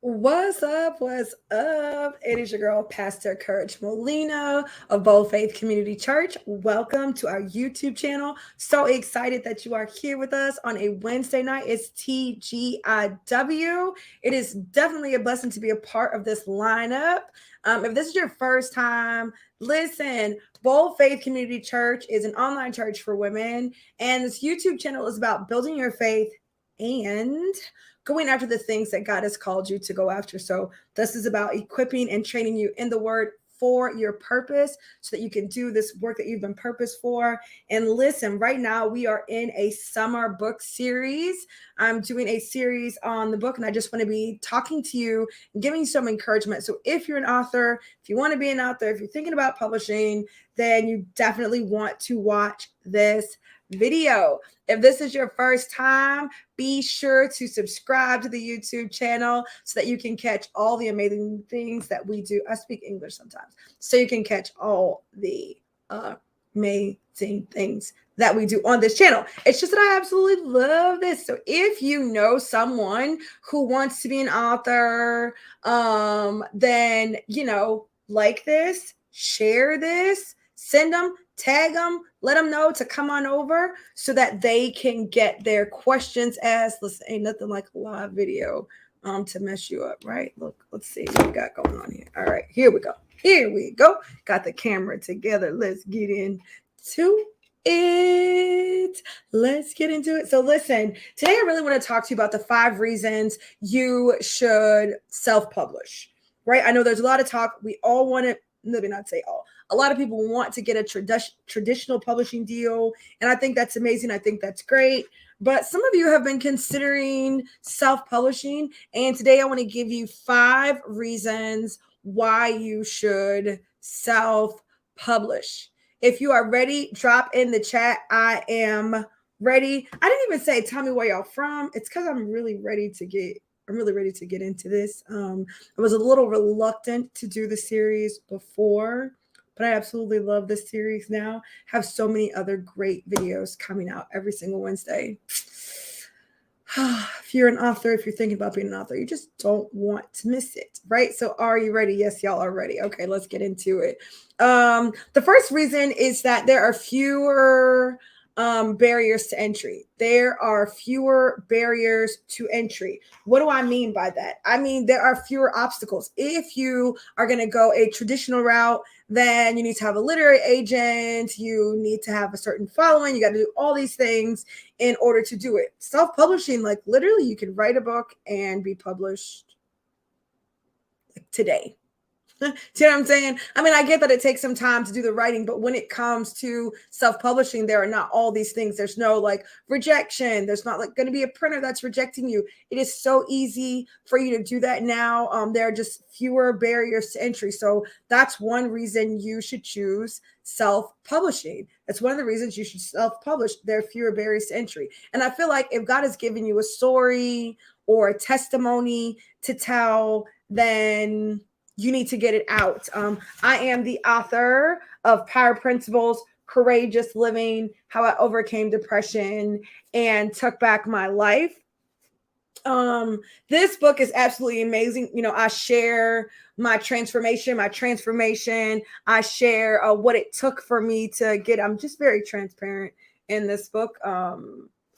What's up? What's up? It is your girl, Pastor Courage Molina of Bold Faith Community Church. Welcome to our YouTube channel. So excited that you are here with us on a Wednesday night. It's TGIW. It is definitely a blessing to be a part of this lineup. If this is your first time, listen, Bold Faith Community Church is an online church for women, and this YouTube channel is about building your faith and going after the things that God has called you to go after. So this is about equipping and training you in the word for your purpose so that you can do this work that you've been purposed for. And listen, right now we are in a summer book series. I'm doing a series on the book, and I just want to be talking to you and giving you some encouragement. So if you're an author, if you want to be an author, if you're thinking about publishing, then you definitely want to watch this video. If this is your first time, be sure to subscribe to the YouTube channel so that you can catch all the amazing things that we do. I speak English sometimes, so you can catch all the amazing things that we do on this channel. It's just that I absolutely love this. So if you know someone who wants to be an author, then, like this, share this, send them, tag them, let them know to come on over so that they can get their questions asked. Listen, ain't nothing like a live video to mess you up, right? Look, let's see what we got going on here. All right, here we go. Here we go. Got the camera together. Let's get into it. Let's get into it. So listen, today I really want to talk to you about the 5 reasons you should self-publish, right? I know there's a lot of talk. We all want to, let me not say all. A lot of people want to get a traditional publishing deal, and I think that's amazing. I think that's great. But some of you have been considering self-publishing, and today I want to give you 5 reasons why you should self-publish. If you are ready, drop in the chat. I am ready. I didn't even say, tell me where y'all from. It's because I'm really ready to get into this. I was a little reluctant to do the series before, but I absolutely love this series now. Have so many other great videos coming out every single Wednesday. If you're an author, if you're thinking about being an author, you just don't want to miss it, right? So are you ready? Yes, y'all are ready. Okay, let's get into it. The first reason is that there are fewer barriers to entry. There are fewer barriers to entry. What do I mean by that? I mean, there are fewer obstacles. If you are going to go a traditional route, then you need to have a literary agent. You need to have a certain following. You got to do all these things in order to do it. Self-publishing, like literally you can write a book and be published today. See what I'm saying? I mean, I get that it takes some time to do the writing, but when it comes to self-publishing, there are not all these things. There's no like rejection. There's not like going to be a printer that's rejecting you. It is so easy for you to do that now. There are just fewer barriers to entry. So that's one reason you should choose self-publishing. That's one of the reasons you should self-publish. There are fewer barriers to entry. And I feel like if God has given you a story or a testimony to tell, then you need to get it out. I am the author of Power Principles, Courageous Living, How I Overcame Depression and Took Back My Life. This book is absolutely amazing. I share my transformation. I share what it took for me to get. I'm just very transparent in this book,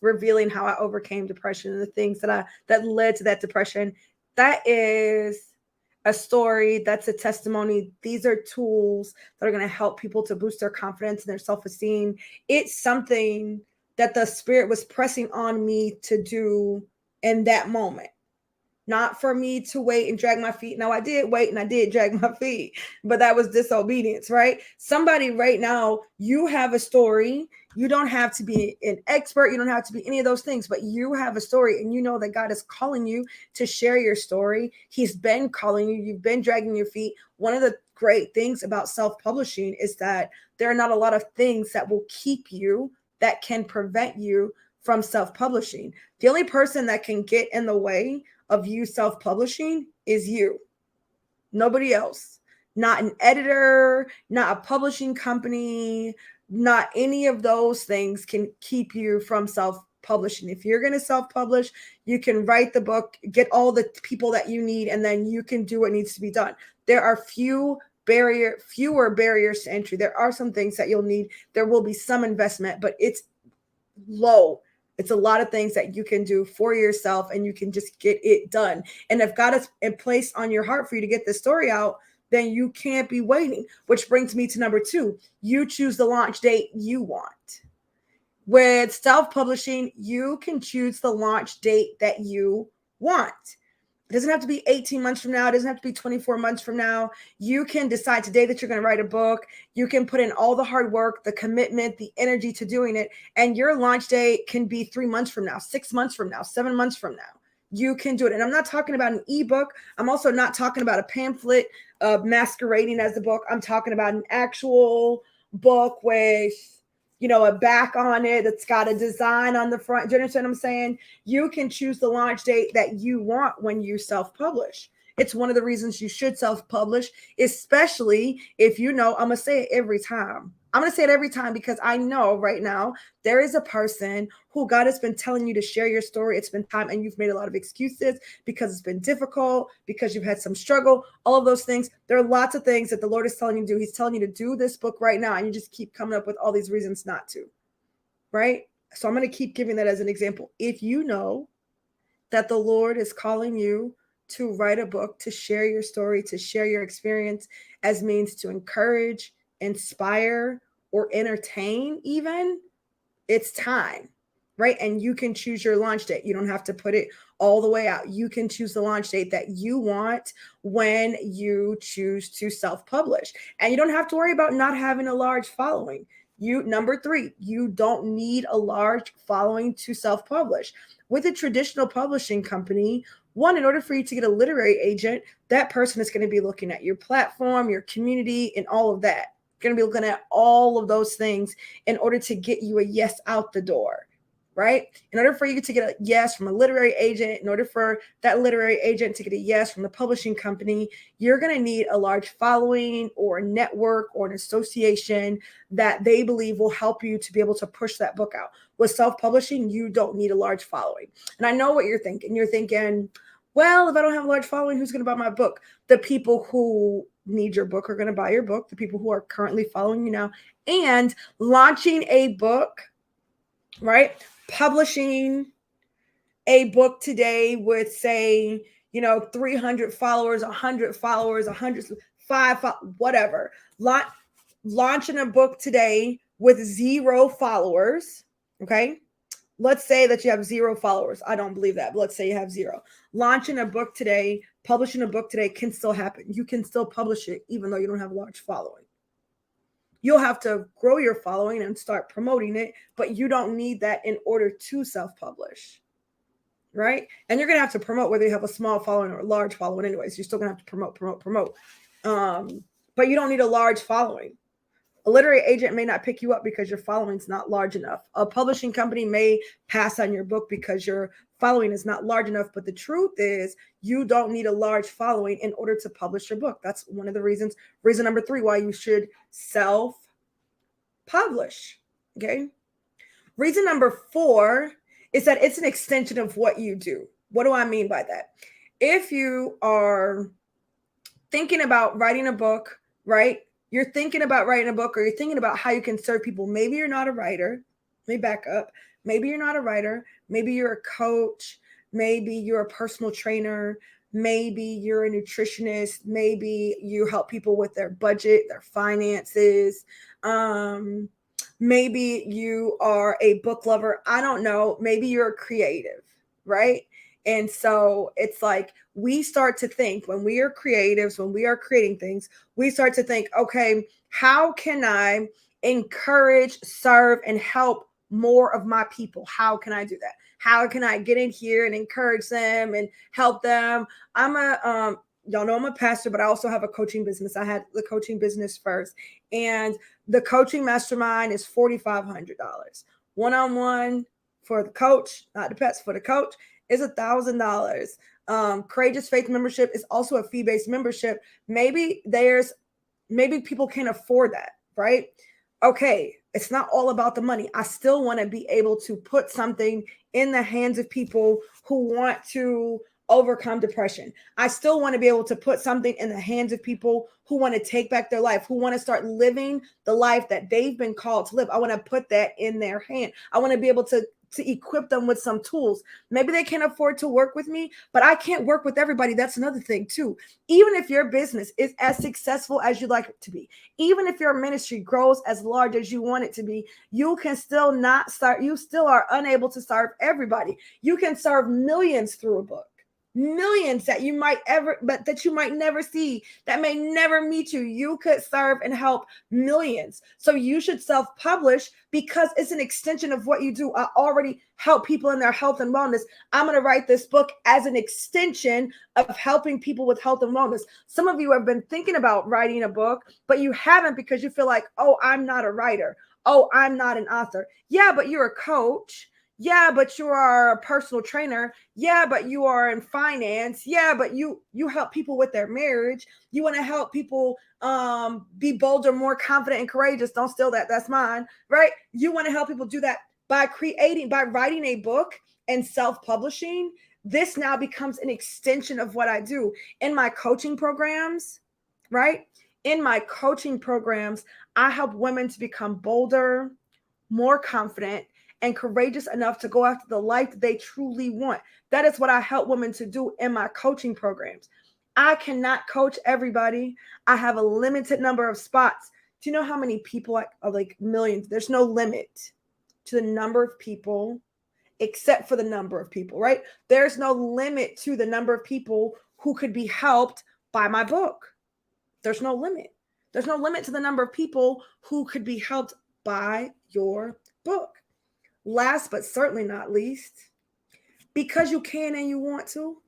revealing how I overcame depression and the things that led to that depression. That is a story, that's a testimony. These are tools that are going to help people to boost their confidence and their self-esteem. It's something that the Spirit was pressing on me to do in that moment. Not for me to wait and drag my feet. Now, I did wait and I did drag my feet, but that was disobedience, right? Somebody right now, you have a story. You don't have to be an expert. You don't have to be any of those things, but you have a story and you know that God is calling you to share your story. He's been calling you. You've been dragging your feet. One of the great things about self-publishing is that there are not a lot of things that will keep you, that can prevent you from self-publishing. The only person that can get in the way of you self-publishing is you. Nobody else. Not an editor, not a publishing company, not any of those things can keep you from self-publishing. If you're going to self-publish, you can write the book, get all the people that you need, and then you can do what needs to be done. There are fewer barriers to entry. There are some things that you'll need. There will be some investment, but it's low. It's a lot of things that you can do for yourself, and you can just get it done. And if God has placed on your heart for you to get this story out, then you can't be waiting. Which brings me to number 2. You choose the launch date you want. With self-publishing, you can choose the launch date that you want. It doesn't have to be 18 months from now. It doesn't have to be 24 months from now. You can decide today that you're going to write a book. You can put in all the hard work, the commitment, the energy to doing it. And your launch date can be 3 months from now, 6 months from now, 7 months from now. You can do it. And I'm not talking about an ebook. I'm also not talking about a pamphlet masquerading as a book. I'm talking about an actual book with, a back on it that's got a design on the front. Do you understand what I'm saying? You can choose the launch date that you want when you self-publish. It's one of the reasons you should self-publish, especially if I'm going to say it every time. I'm going to say it every time because I know right now there is a person who God has been telling you to share your story. It's been time, and you've made a lot of excuses because it's been difficult, because you've had some struggle, all of those things. There are lots of things that the Lord is telling you to do. He's telling you to do this book right now, and you just keep coming up with all these reasons not to, right? So I'm going to keep giving that as an example. If you know that the Lord is calling you to write a book, to share your story, to share your experience as means to encourage, inspire, or entertain even, it's time, right? And you can choose your launch date. You don't have to put it all the way out. You can choose the launch date that you want when you choose to self-publish. And you don't have to worry about not having a large following. Number 3, you don't need a large following to self-publish. With a traditional publishing company, one, in order for you to get a literary agent, that person is going to be looking at your platform, your community, and all of that. Going to be looking at all of those things in order to get you a yes out the door, right? In order for you to get a yes from a literary agent, in order for that literary agent to get a yes from the publishing company, you're going to need a large following or a network or an association that they believe will help you to be able to push that book out. With self-publishing, you don't need a large following. And I know what you're thinking. You're thinking, well, if I don't have a large following, who's going to buy my book? The people who need your book are going to buy your book, the people who are currently following you now. And launching a book, right? Publishing a book today with, say, 300 followers, 100 followers, 105, whatever. Launching a book today with 0 followers, okay? Let's say that you have 0 followers. I don't believe that, but let's say you have 0. Launching a book today, publishing a book today can still happen. You can still publish it even though you don't have a large following. You'll have to grow your following and start promoting it, but you don't need that in order to self-publish, right? And you're going to have to promote whether you have a small following or a large following anyways. You're still going to have to promote. But you don't need a large following. A literary agent may not pick you up because your following's not large enough. A publishing company may pass on your book because your following is not large enough. But the truth is, you don't need a large following in order to publish your book. That's one of the reasons. Reason number 3 why you should self-publish. Okay. Reason number 4 is that it's an extension of what you do. What do I mean by that? If you are thinking about writing a book, right? You're thinking about writing a book, or you're thinking about how you can serve people. Maybe you're not a writer. Let me back up. Maybe you're not a writer. Maybe you're a coach. Maybe you're a personal trainer. Maybe you're a nutritionist. Maybe you help people with their budget, their finances. Maybe you are a book lover. I don't know. Maybe you're a creative, right? And so it's like we start to think, when we are creatives, when we are creating things, we start to think, okay, how can I encourage, serve, and help more of my people? How can I do that? How can I get in here and encourage them and help them? Y'all know I'm a pastor, but I also have a coaching business. I had the coaching business first, and the coaching mastermind is $4,500. One-on-one for the coach, not the pets, for the coach is $1,000. Courageous Faith membership is also a fee-based membership. Maybe people can't afford that, right? Okay, It's not all about the money. I still want to be able to put something in the hands of people who want to overcome depression. I still want to be able to put something in the hands of people who want to take back their life, who want to start living the life that they've been called to live. I want to put that in their hand. I want to be able to equip them with some tools. Maybe they can't afford to work with me, but I can't work with everybody. That's another thing too. Even if your business is as successful as you'd like it to be, even if your ministry grows as large as you want it to be, you can still not start. You still are unable to serve everybody. You can serve millions through a book. Millions that you might never see, that may never meet you. You could serve and help millions. So you should self-publish because it's an extension of what you do. I already help people in their health and wellness. I'm going to write this book as an extension of helping people with health and wellness. Some of you have been thinking about writing a book, but you haven't because you feel like, oh, I'm not a writer. Oh, I'm not an author. Yeah, but you're a coach. Yeah, but you are a personal trainer. Yeah, but you are in finance. Yeah, but you help people with their marriage. You want to help people be bolder, more confident, and courageous. Don't steal that. That's mine, right? You want to help people do that by writing a book and self-publishing. This now becomes an extension of what I do in my coaching programs, right? In my coaching programs, I help women to become bolder, more confident, and courageous enough to go after the life that they truly want. That is what I help women to do in my coaching programs. I cannot coach everybody. I have a limited number of spots. Do you know how many people are like millions? There's no limit to the number of people except for the number of people, right? There's no limit to the number of people who could be helped by my book. There's no limit. There's no limit to the number of people who could be helped by your book. Last but certainly not least, because you can and you want to.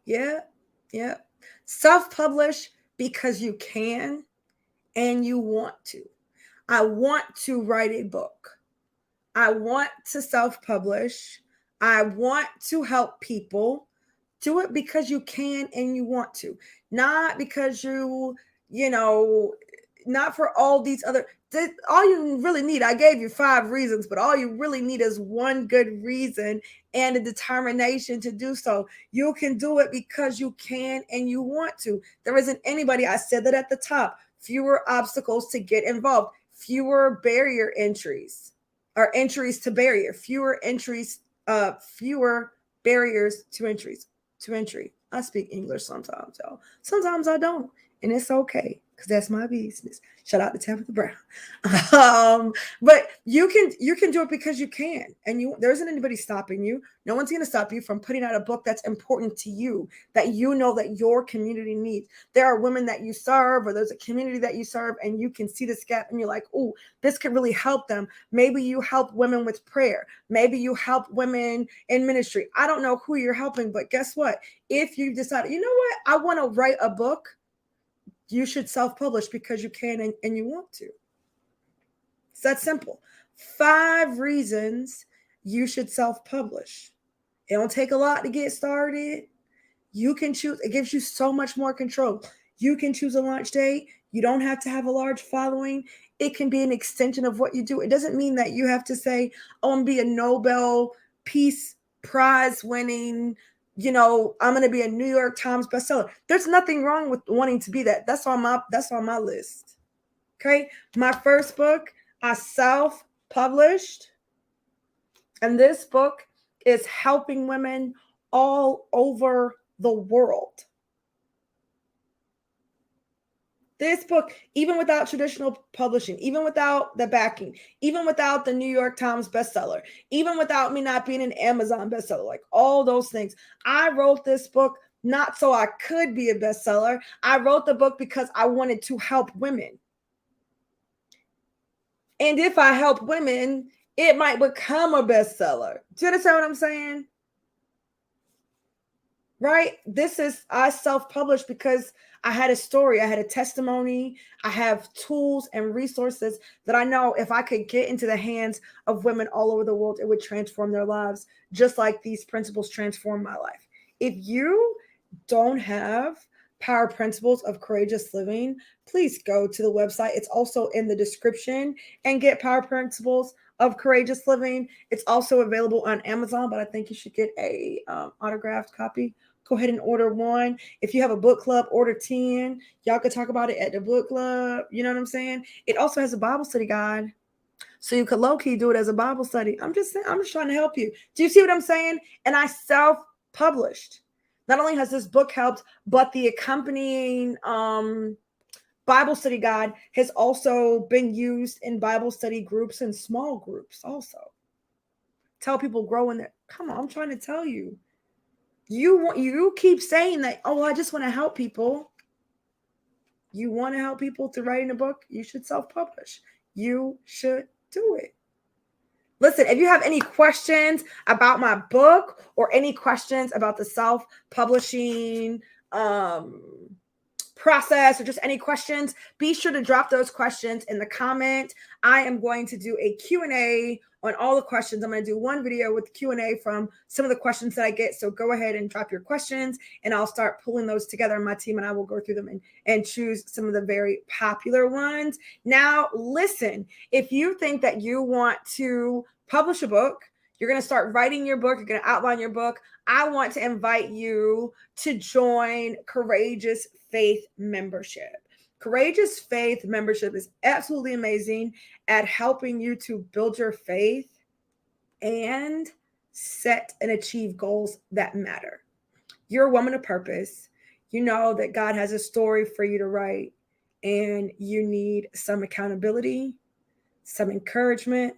Yeah. Self-publish because you can and you want to. I want to write a book. I want to self-publish. I want to help people. Do it because you can and you want to. Not because not for all these other. All you really need, I gave you 5 reasons, but all you really need is one good reason and a determination to do so. You can do it because you can and you want to. There isn't anybody, I said that at the top, fewer obstacles to get involved, fewer barrier entries or entries to barrier, fewer barriers to entry. I speak English sometimes, y'all. Sometimes I don't, and it's okay. Because that's my business. Shout out to Tabitha Brown. But you can do it because you can. And there isn't anybody stopping you. No one's going to stop you from putting out a book that's important to you, that you know that your community needs. There are women that you serve, or there's a community that you serve, and you can see this gap and you're like, oh, this could really help them. Maybe you help women with prayer. Maybe you help women in ministry. I don't know who you're helping, but guess what? If you decide, you know what, I want to write a book, you should self-publish because you can and you want to. It's that simple. 5 reasons you should self-publish. It don't take a lot to get started. You can choose. It gives you so much more control. You can choose a launch date. You don't have to have a large following. It can be an extension of what you do. It doesn't mean that you have to say, oh, I'm be a Nobel Peace Prize winning, I'm going to be a New York Times bestseller. There's nothing wrong with wanting to be that. That's on my list. Okay. My first book, I self-published, and this book is helping women all over the world. This book, even without traditional publishing, even without the backing, even without the New York Times bestseller, even without me not being an Amazon bestseller, like all those things, I wrote this book not so I could be a bestseller. I wrote the book because I wanted to help women. And if I help women, it might become a bestseller. Do you understand what I'm saying? Right? I self-published because I had a story, I had a testimony, I have tools and resources that I know if I could get into the hands of women all over the world, it would transform their lives, just like these principles transform my life. If you don't have Power Principles of Courageous Living, please go to the website. It's also in the description and get Power Principles of Courageous Living. It's also available on Amazon, but I think you should get a autographed copy. Go ahead and order one. If you have a book club, order 10. Y'all could talk about it at the book club. You know what I'm saying? It also has a Bible study guide. So you could low-key do it as a Bible study. I'm just saying, I'm just trying to help you. Do you see what I'm saying? And I self-published. Not only has this book helped, but the accompanying Bible study guide has also been used in Bible study groups and small groups also. Tell people grow in there. Come on, I'm trying to tell you. You keep saying that, oh, I just want to help people. You want to help people through writing a book? You should self-publish. You should do it. Listen, if you have any questions about my book or any questions about the self-publishing process or just any questions, be sure to drop those questions in the comment. I am going to do a Q&A on all the questions. I'm going to do one video with Q&A from some of the questions that I get. So go ahead and drop your questions and I'll start pulling those together. My team and I will go through them and choose some of the very popular ones. Now, listen, if you think that you want to publish a book, you're going to start writing your book, you're going to outline your book, I want to invite you to join Courageous Faith Membership. Courageous Faith Membership is absolutely amazing at helping you to build your faith and set and achieve goals that matter. You're a woman of purpose. You know that God has a story for you to write, and you need some accountability, some encouragement,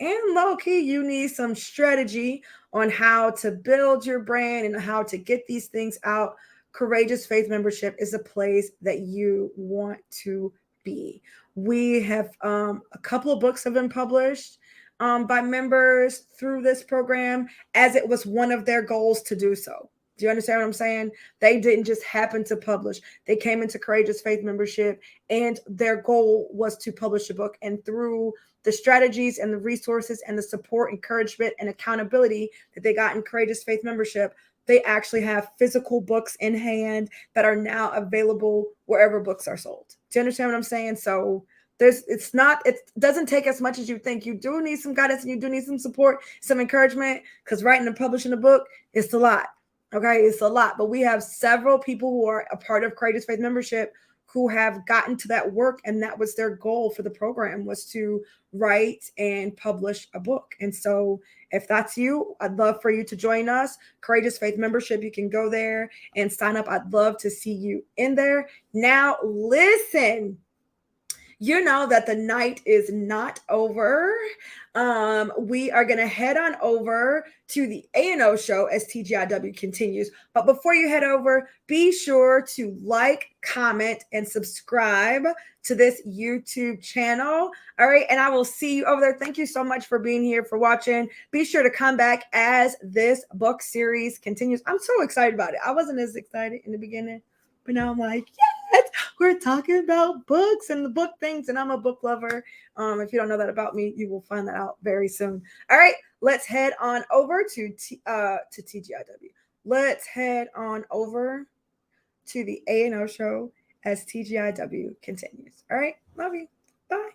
and low-key, you need some strategy on how to build your brand and how to get these things out. Courageous Faith Membership is a place that you want to be. We have a couple of books have been published by members through this program, as it was one of their goals to do so. Do you understand what I'm saying? They didn't just happen to publish. They came into Courageous Faith Membership and their goal was to publish a book. And through the strategies and the resources and the support, encouragement, and accountability that they got in Courageous Faith Membership, they actually have physical books in hand that are now available wherever books are sold. Do you understand what I'm saying? So it doesn't take as much as you think. You do need some guidance and you do need some support, some encouragement, because writing and publishing a book, it's a lot. Okay, it's a lot. But we have several people who are a part of Courageous Faith Membership who have gotten to that work, and that was their goal for the program, was to write and publish a book. And so if that's you, I'd love for you to join us. Courageous Faith Membership, you can go there and sign up. I'd love to see you in there. Now, listen. You know that the night is not over. We are going to head on over to the A&O show as TGIW continues. But before you head over, be sure to like, comment, and subscribe to this YouTube channel. All right. And I will see you over there. Thank you so much for being here, for watching. Be sure to come back as this book series continues. I'm so excited about it. I wasn't as excited in the beginning, but now I'm like, yes, we're talking about books and the book things, and I'm a book lover. If you don't know that about me, you will find that out very soon. All right, let's head on over to TGIW. Let's head on over to the A&O show as TGIW continues. All right, love you. Bye.